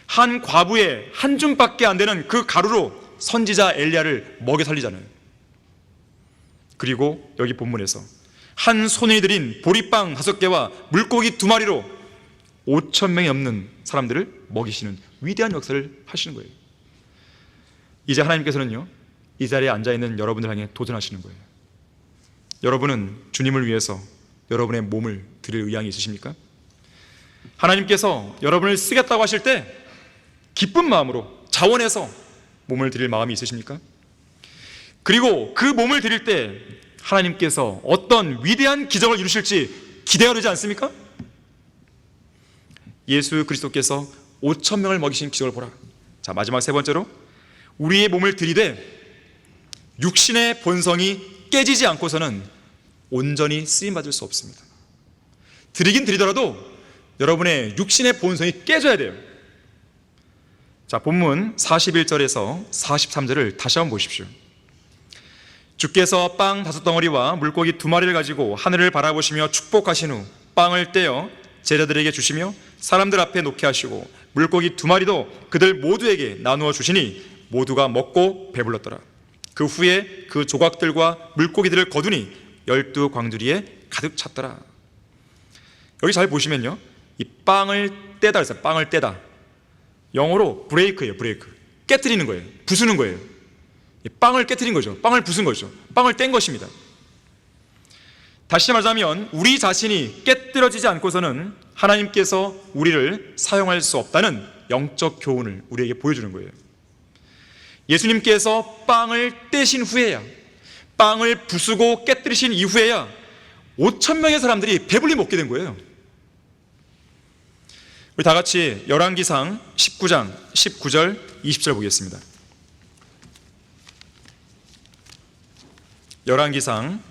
한 과부의 한 줌밖에 안 되는 그 가루로 선지자 엘리야를 먹여 살리잖아요. 그리고 여기 본문에서 한 소년이 드린 보리빵 5개와 물고기 2마리로 5,000명이 넘는 사람들을 먹이시는 위대한 역사를 하시는 거예요. 이제 하나님께서는요, 이 자리에 앉아있는 여러분들 향해 도전하시는 거예요. 여러분은 주님을 위해서 여러분의 몸을 드릴 의향이 있으십니까? 하나님께서 여러분을 쓰겠다고 하실 때 기쁜 마음으로 자원해서 몸을 드릴 마음이 있으십니까? 그리고 그 몸을 드릴 때 하나님께서 어떤 위대한 기적을 이루실지 기대가 되지 않습니까? 예수 그리스도께서 5,000명을 먹이신 기적을 보라. 자, 마지막 세 번째로, 우리의 몸을 들이되 육신의 본성이 깨지지 않고서는 온전히 쓰임받을 수 없습니다. 드리긴 드리더라도 여러분의 육신의 본성이 깨져야 돼요. 자, 본문 41절에서 43절을 다시 한번 보십시오. 주께서 빵 5덩어리와 물고기 2마리를 가지고 하늘을 바라보시며 축복하신 후 빵을 떼어 제자들에게 주시며 사람들 앞에 놓게 하시고 물고기 2마리도 그들 모두에게 나누어 주시니 모두가 먹고 배불렀더라. 그 후에 그 조각들과 물고기들을 거두니 12광주리에 가득 찼더라. 여기 잘 보시면요, 이 빵을 떼다 그랬어요. 빵을 떼다. 영어로 브레이크예요. 브레이크. 깨트리는 거예요. 부수는 거예요. 빵을 깨트린 거죠. 빵을 부순 거죠. 빵을 뗀 것입니다. 다시 말하자면 우리 자신이 깨뜨려지지 않고서는 하나님께서 우리를 사용할 수 없다는 영적 교훈을 우리에게 보여주는 거예요. 예수님께서 빵을 떼신 후에야, 빵을 부수고 깨뜨리신 이후에야 5,000명의 사람들이 배불리 먹게 된 거예요. 우리 다 같이 열왕기상 19장 19절 20절 보겠습니다. 열왕기상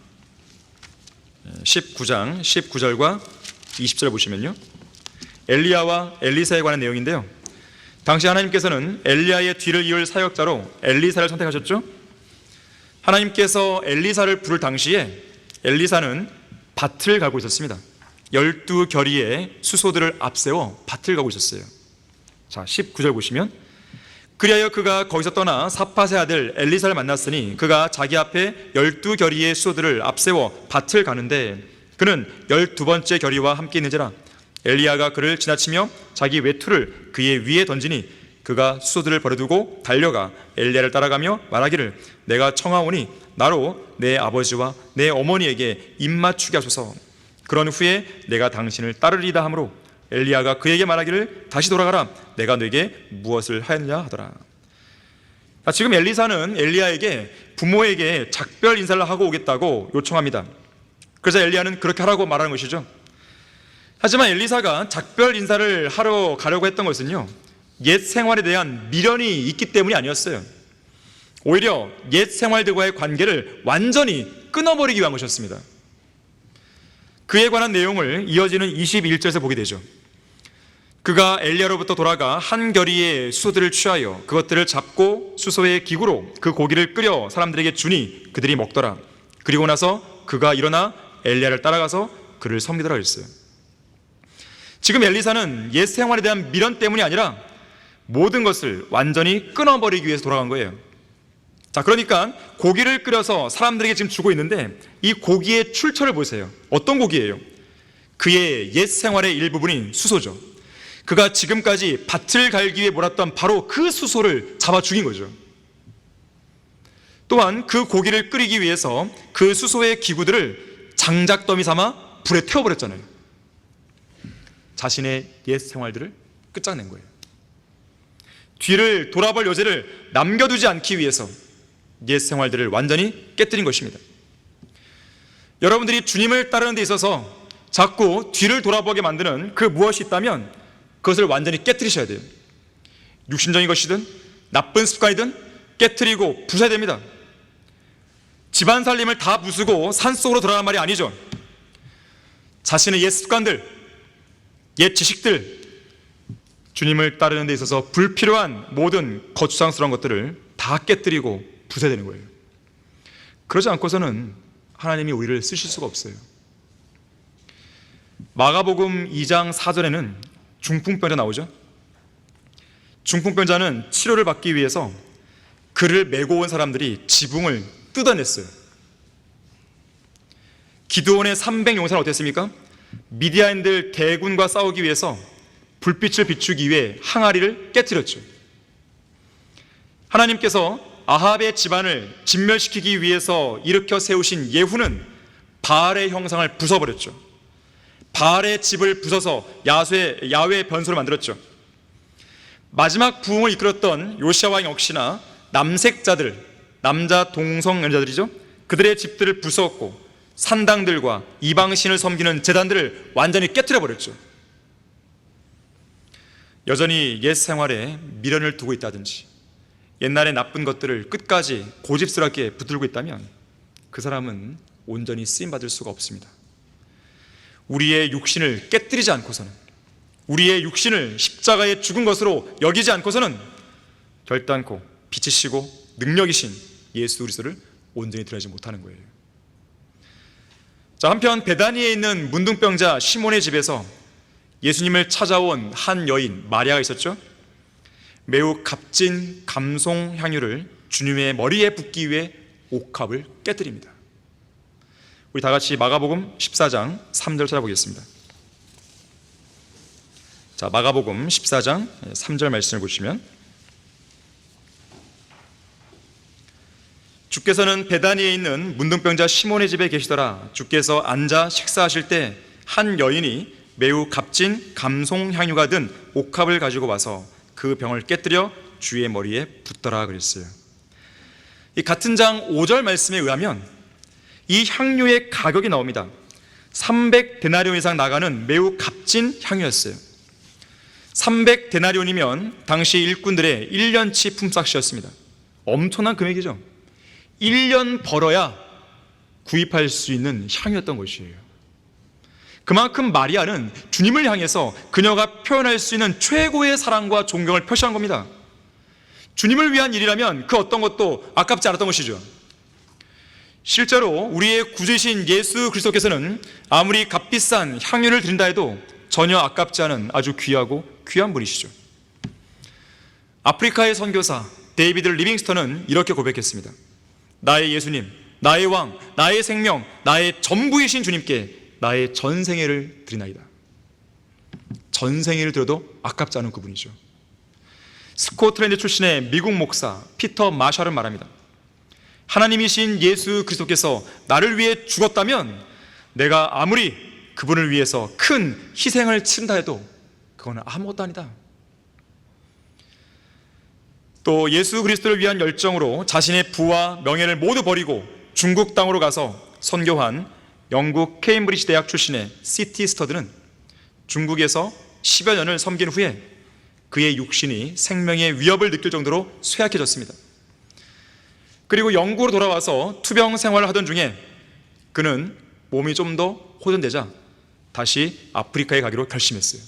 19장 19절과 20절 보시면요, 엘리야와 엘리사에 관한 내용인데요, 당시 하나님께서는 엘리야의 뒤를 이을 사역자로 엘리사를 선택하셨죠. 하나님께서 엘리사를 부를 당시에 엘리사는 밭을 가고 있었습니다. 12결의의 수소들을 앞세워 밭을 가고 있었어요. 자, 19절 보시면, 그리하여 그가 거기서 떠나 사팟의 아들 엘리사를 만났으니 그가 자기 앞에 12결의의 수소들을 앞세워 밭을 가는데 그는 12번째 결의와 함께 있는지라. 엘리야가 그를 지나치며 자기 외투를 그의 위에 던지니 그가 수소들을 버려두고 달려가 엘리야를 따라가며 말하기를, 내가 청하오니 나로 내 아버지와 내 어머니에게 입맞추게 하소서. 그런 후에 내가 당신을 따르리다 하므로 엘리야가 그에게 말하기를, 다시 돌아가라. 내가 너에게 무엇을 하였느냐 하더라. 지금 엘리사는 엘리야에게 부모에게 작별 인사를 하고 오겠다고 요청합니다. 그래서 엘리야는 그렇게 하라고 말하는 것이죠. 하지만 엘리사가 작별 인사를 하러 가려고 했던 것은요, 옛 생활에 대한 미련이 있기 때문이 아니었어요. 오히려 옛 생활들과의 관계를 완전히 끊어버리기 위한 것이었습니다. 그에 관한 내용을 이어지는 21절에서 보게 되죠. 그가 엘리야로부터 돌아가 한 결의의 수소들을 취하여 그것들을 잡고 수소의 기구로 그 고기를 끓여 사람들에게 주니 그들이 먹더라. 그리고 나서 그가 일어나 엘리야를 따라가서 그를 섬기더라 했어요. 지금 엘리사는 옛 생활에 대한 미련 때문이 아니라 모든 것을 완전히 끊어버리기 위해서 돌아간 거예요. 자, 그러니까 고기를 끓여서 사람들에게 지금 주고 있는데 이 고기의 출처를 보세요. 어떤 고기예요? 그의 옛 생활의 일부분인 수소죠. 그가 지금까지 밭을 갈기 위해 몰았던 바로 그 수소를 잡아 죽인 거죠. 또한 그 고기를 끓이기 위해서 그 수소의 기구들을 장작더미 삼아 불에 태워버렸잖아요. 자신의 옛 생활들을 끝장낸 거예요. 뒤를 돌아볼 여지를 남겨두지 않기 위해서 옛 생활들을 완전히 깨뜨린 것입니다. 여러분들이 주님을 따르는 데 있어서 자꾸 뒤를 돌아보게 만드는 그 무엇이 있다면 그것을 완전히 깨뜨리셔야 돼요. 육신적인 것이든 나쁜 습관이든 깨뜨리고 부숴야 됩니다. 집안 살림을 다 부수고 산속으로 들어가는 말이 아니죠. 자신의 옛 습관들, 옛 지식들, 주님을 따르는 데 있어서 불필요한 모든 거추장스러운 것들을 다 깨뜨리고 부숴야 되는 거예요. 그러지 않고서는 하나님이 우리를 쓰실 수가 없어요. 마가복음 2장 4절에는 중풍병자 나오죠. 중풍병자는 치료를 받기 위해서 그를 메고 온 사람들이 지붕을 뜯어냈어요. 기드온의 300용사는 어땠습니까? 미디안들 대군과 싸우기 위해서 불빛을 비추기 위해 항아리를 깨뜨렸죠. 하나님께서 아합의 집안을 진멸시키기 위해서 일으켜 세우신 예후는 바알의 형상을 부숴버렸죠. 바알의 집을 부숴서 야훼 변소를 만들었죠. 마지막 부흥을 이끌었던 요시야 왕 역시나 남색자들, 남자 동성 연자들이죠. 그들의 집들을 부수었고 산당들과 이방신을 섬기는 제단들을 완전히 깨뜨려버렸죠. 여전히 옛 생활에 미련을 두고 있다든지 옛날의 나쁜 것들을 끝까지 고집스럽게 붙들고 있다면 그 사람은 온전히 쓰임받을 수가 없습니다. 우리의 육신을 깨뜨리지 않고서는, 우리의 육신을 십자가에 죽은 것으로 여기지 않고서는 결단코 빛이시고 능력이신 예수 그리스도를 온전히 드러내지 못하는 거예요. 자, 한편 베다니에 있는 문둥병자 시몬의 집에서 예수님을 찾아온 한 여인 마리아가 있었죠. 매우 값진 감송 향유를 주님의 머리에 붓기 위해 옥합을 깨뜨립니다. 우리 다 같이 마가복음 14장 3절 찾아보겠습니다. 자, 마가복음 14장 3절 말씀을 보시면, 주께서는 베다니에 있는 문둥병자 시몬의 집에 계시더라. 주께서 앉아 식사하실 때 한 여인이 매우 값진 감송 향유가 든 옥합을 가지고 와서 그 병을 깨뜨려 주의 머리에 붓더라 그랬어요. 이 같은 장 5절 말씀에 의하면 이 향유의 가격이 나옵니다. 300데나리온 이상 나가는 매우 값진 향유였어요. 300데나리온이면 당시 일꾼들의 1년치 품삯이었습니다. 엄청난 금액이죠. 1년 벌어야 구입할 수 있는 향유였던 것이에요. 그만큼 마리아는 주님을 향해서 그녀가 표현할 수 있는 최고의 사랑과 존경을 표시한 겁니다. 주님을 위한 일이라면 그 어떤 것도 아깝지 않았던 것이죠. 실제로 우리의 구주이신 예수 그리스도께서는 아무리 값비싼 향유를 드린다 해도 전혀 아깝지 않은 아주 귀하고 귀한 분이시죠. 아프리카의 선교사 데이비드 리빙스턴은 이렇게 고백했습니다. 나의 예수님, 나의 왕, 나의 생명, 나의 전부이신 주님께 나의 전생애를 드리나이다. 전생애를 드려도 아깝지 않은 그분이죠. 스코틀랜드 출신의 미국 목사 피터 마샬은 말합니다. 하나님이신 예수 그리스도께서 나를 위해 죽었다면 내가 아무리 그분을 위해서 큰 희생을 치른다 해도 그거는 아무것도 아니다. 또 예수 그리스도를 위한 열정으로 자신의 부와 명예를 모두 버리고 중국 땅으로 가서 선교한 영국 케임브리지 대학 출신의 C.T. 스터드는 중국에서 10여 년을 섬긴 후에 그의 육신이 생명의 위협을 느낄 정도로 쇠약해졌습니다. 그리고 영국으로 돌아와서 투병 생활을 하던 중에 그는 몸이 좀 더 호전되자 다시 아프리카에 가기로 결심했어요.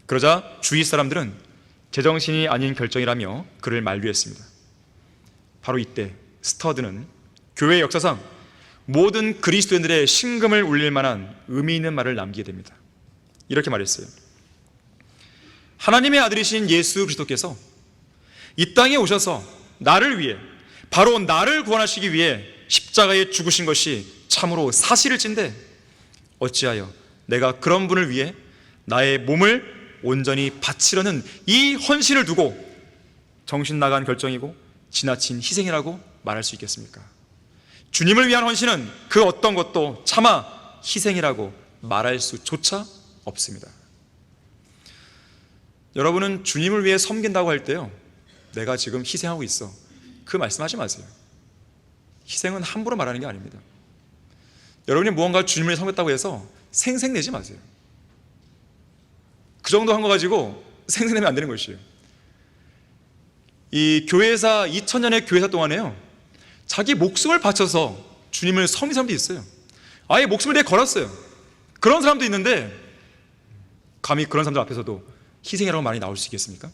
그러자 주위 사람들은 제정신이 아닌 결정이라며 그를 만류했습니다. 바로 이때 스터드는 교회 역사상 모든 그리스도인들의 심금을 울릴 만한 의미 있는 말을 남기게 됩니다. 이렇게 말했어요. 하나님의 아들이신 예수 그리스도께서 이 땅에 오셔서 나를 위해, 바로 나를 구원하시기 위해 십자가에 죽으신 것이 참으로 사실일진데 어찌하여 내가 그런 분을 위해 나의 몸을 온전히 바치려는 이 헌신을 두고 정신 나간 결정이고 지나친 희생이라고 말할 수 있겠습니까? 주님을 위한 헌신은 그 어떤 것도 차마 희생이라고 말할 수조차 없습니다. 여러분은 주님을 위해 섬긴다고 할 때요, 내가 지금 희생하고 있어, 그 말씀하지 마세요. 희생은 함부로 말하는 게 아닙니다. 여러분이 무언가 주님을 위해 섬겼다고 해서 생색내지 마세요. 그 정도 한 거 가지고 생색내면 안 되는 것이에요. 이 교회사 2000년의 교회사 동안에요, 자기 목숨을 바쳐서 주님을 섬긴 사람도 있어요. 아예 목숨을 내 걸었어요. 그런 사람도 있는데 감히 그런 사람들 앞에서도 희생이라고 말이 나올 수 있겠습니까?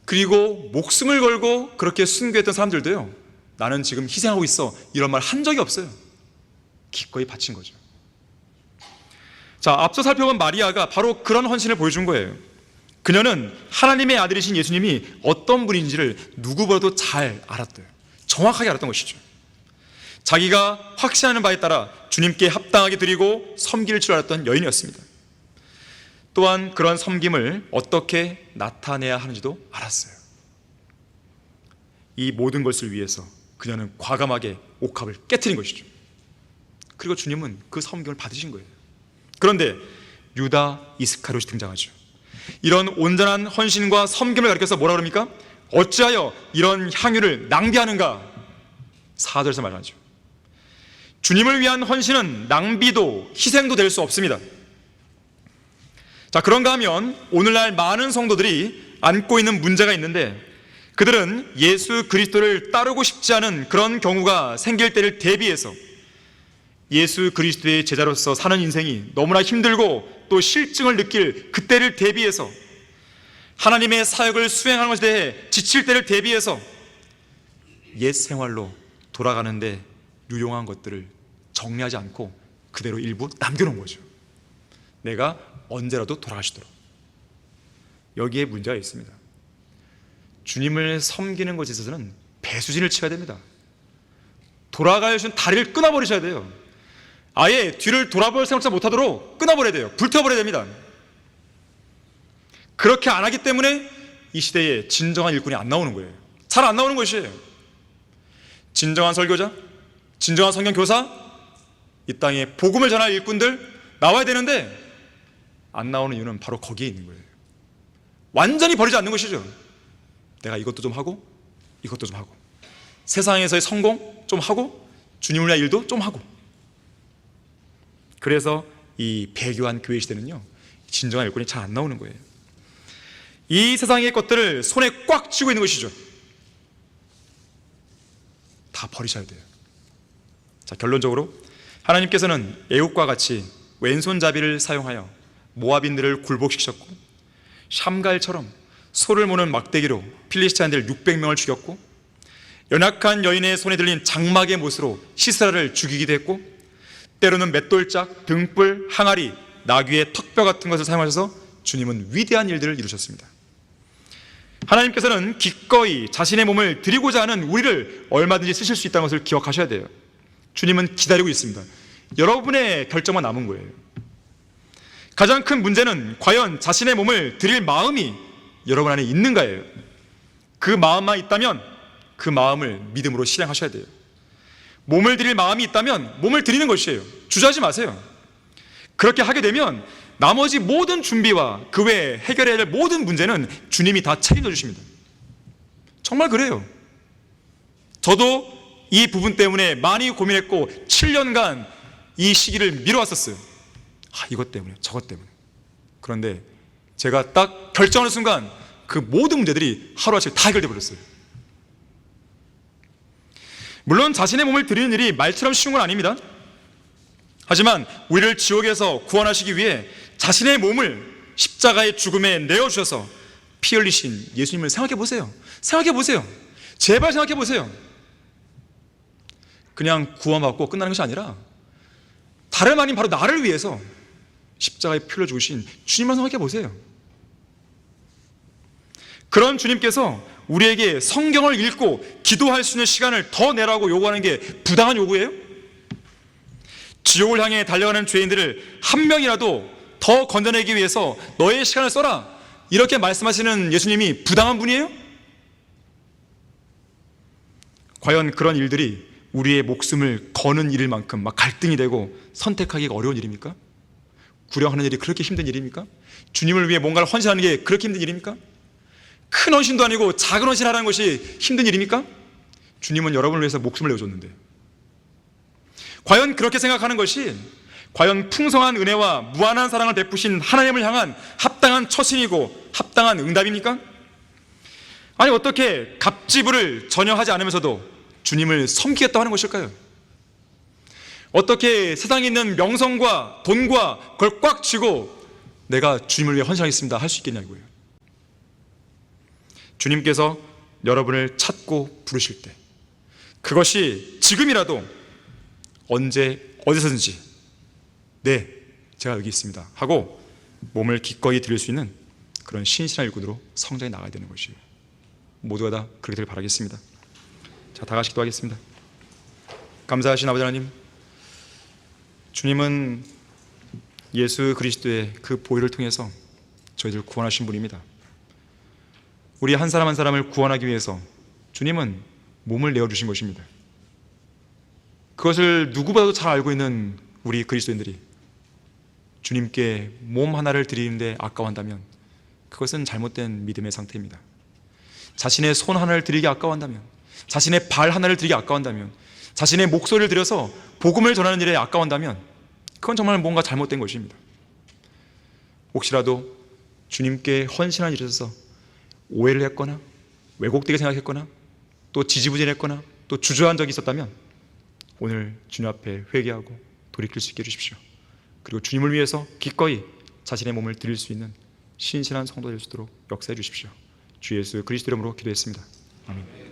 그리고 목숨을 걸고 그렇게 순교했던 사람들도요, 나는 지금 희생하고 있어, 이런 말 한 적이 없어요. 기꺼이 바친 거죠. 자, 앞서 살펴본 마리아가 바로 그런 헌신을 보여준 거예요. 그녀는 하나님의 아들이신 예수님이 어떤 분인지를 누구보다도 잘 알았대요. 정확하게 알았던 것이죠. 자기가 확신하는 바에 따라 주님께 합당하게 드리고 섬길 줄 알았던 여인이었습니다. 또한 그런 섬김을 어떻게 나타내야 하는지도 알았어요. 이 모든 것을 위해서 그녀는 과감하게 옥합을 깨트린 것이죠. 그리고 주님은 그 섬김을 받으신 거예요. 그런데 유다 이스카리ot이 등장하죠. 이런 온전한 헌신과 섬김을 가리켜서 뭐라 그럽니까? 어찌하여 이런 향유를 낭비하는가? 4절에서 말하죠. 주님을 위한 헌신은 낭비도 희생도 될 수 없습니다. 자, 그런가 하면 오늘날 많은 성도들이 안고 있는 문제가 있는데, 그들은 예수 그리스도를 따르고 싶지 않은 그런 경우가 생길 때를 대비해서 예수 그리스도의 제자로서 사는 인생이 너무나 힘들고 또 실증을 느낄 그때를 대비해서, 하나님의 사역을 수행하는 것에 대해 지칠 때를 대비해서 옛 생활로 돌아가는데 유용한 것들을 정리하지 않고 그대로 일부 남겨놓은 거죠. 내가 언제라도 돌아갈 수 있도록. 여기에 문제가 있습니다. 주님을 섬기는 것에 있어서는 배수진을 쳐야 됩니다. 돌아갈 수 있는 다리를 끊어버리셔야 돼요. 아예 뒤를 돌아볼 생각조차 못하도록 끊어버려야 돼요. 불태워버려야 됩니다. 그렇게 안 하기 때문에 이 시대에 진정한 일꾼이 안 나오는 거예요. 잘 안 나오는 것이에요. 진정한 설교자, 진정한 성경 교사, 이 땅에 복음을 전할 일꾼들 나와야 되는데 안 나오는 이유는 바로 거기에 있는 거예요. 완전히 버리지 않는 것이죠. 내가 이것도 좀 하고 이것도 좀 하고, 세상에서의 성공 좀 하고 주님을 위한 일도 좀 하고. 그래서 이 배교한 교회 시대는요, 진정한 일꾼이 잘 안 나오는 거예요. 이 세상의 것들을 손에 꽉 쥐고 있는 것이죠. 다 버리셔야 돼요. 자, 결론적으로 하나님께서는 애국과 같이 왼손잡이를 사용하여 모압인들을 굴복시키셨고, 샴갈처럼 소를 모는 막대기로 필리스티아인들 600명을 죽였고, 연약한 여인의 손에 들린 장막의 못으로 시스라를 죽이기도 했고, 때로는 맷돌짝, 등불, 항아리, 나귀의 턱뼈 같은 것을 사용하셔서 주님은 위대한 일들을 이루셨습니다. 하나님께서는 기꺼이 자신의 몸을 드리고자 하는 우리를 얼마든지 쓰실 수 있다는 것을 기억하셔야 돼요. 주님은 기다리고 있습니다. 여러분의 결정만 남은 거예요. 가장 큰 문제는 과연 자신의 몸을 드릴 마음이 여러분 안에 있는가예요. 그 마음만 있다면 그 마음을 믿음으로 실행하셔야 돼요. 몸을 드릴 마음이 있다면 몸을 드리는 것이에요. 주저하지 마세요. 그렇게 하게 되면 나머지 모든 준비와 그 외에 해결해야 될 모든 문제는 주님이 다 책임져 주십니다. 정말 그래요. 저도 이 부분 때문에 많이 고민했고 7년간 이 시기를 미뤄왔었어요. 이것 때문에 저것 때문에. 그런데 제가 딱 결정하는 순간 그 모든 문제들이 하루아침에 다 해결돼 버렸어요. 물론 자신의 몸을 드리는 일이 말처럼 쉬운 건 아닙니다. 하지만 우리를 지옥에서 구원하시기 위해 자신의 몸을 십자가의 죽음에 내어주셔서 피 흘리신 예수님을 생각해 보세요. 생각해 보세요. 제발 생각해 보세요. 그냥 구원받고 끝나는 것이 아니라 다름 아닌 바로 나를 위해서 십자가에 피 흘려 죽으신 주님만 생각해 보세요. 그런 주님께서 우리에게 성경을 읽고 기도할 수 있는 시간을 더 내라고 요구하는 게 부당한 요구예요? 지옥을 향해 달려가는 죄인들을 한 명이라도 더 건져내기 위해서 너의 시간을 써라, 이렇게 말씀하시는 예수님이 부당한 분이에요? 과연 그런 일들이 우리의 목숨을 거는 일일 만큼 막 갈등이 되고 선택하기가 어려운 일입니까? 구령하는 일이 그렇게 힘든 일입니까? 주님을 위해 뭔가를 헌신하는 게 그렇게 힘든 일입니까? 큰 헌신도 아니고 작은 헌신하라는 것이 힘든 일입니까? 주님은 여러분을 위해서 목숨을 내어줬는데. 과연 그렇게 생각하는 것이 과연 풍성한 은혜와 무한한 사랑을 베푸신 하나님을 향한 합당한 처신이고 합당한 응답입니까? 아니, 어떻게 갑지불을 전혀 하지 않으면서도 주님을 섬기겠다고 하는 것일까요? 어떻게 세상에 있는 명성과 돈과 그걸 꽉 쥐고 내가 주님을 위해 헌신하겠습니다 할 수 있겠냐고요. 주님께서 여러분을 찾고 부르실 때, 그것이 지금이라도 언제 어디서든지 네, 제가 여기 있습니다 하고 몸을 기꺼이 드릴 수 있는 그런 신실한 일꾼으로 성장해 나가야 되는 것이에요. 모두가 다 그렇게 되길 바라겠습니다. 자, 다 같이 기도하겠습니다. 감사하신 아버지 하나님, 주님은 예수 그리스도의 그 보혈을 통해서 저희들 구원하신 분입니다. 우리 한 사람 한 사람을 구원하기 위해서 주님은 몸을 내어주신 것입니다. 그것을 누구보다도 잘 알고 있는 우리 그리스도인들이 주님께 몸 하나를 드리는데 아까워한다면 그것은 잘못된 믿음의 상태입니다. 자신의 손 하나를 드리기 아까워한다면, 자신의 발 하나를 드리기 아까워한다면, 자신의 목소리를 들여서 복음을 전하는 일에 아까워한다면 그건 정말 뭔가 잘못된 것입니다. 혹시라도 주님께 헌신한 일에 있어서 오해를 했거나 왜곡되게 생각했거나 또 지지부진했거나 또 주저한 적이 있었다면 오늘 주님 앞에 회개하고 돌이킬 수 있게 해주십시오. 그리고 주님을 위해서 기꺼이 자신의 몸을 드릴 수 있는 신실한 성도 될 수 있도록 역사해 주십시오. 주 예수 그리스도 이름으로 기도했습니다. 아멘.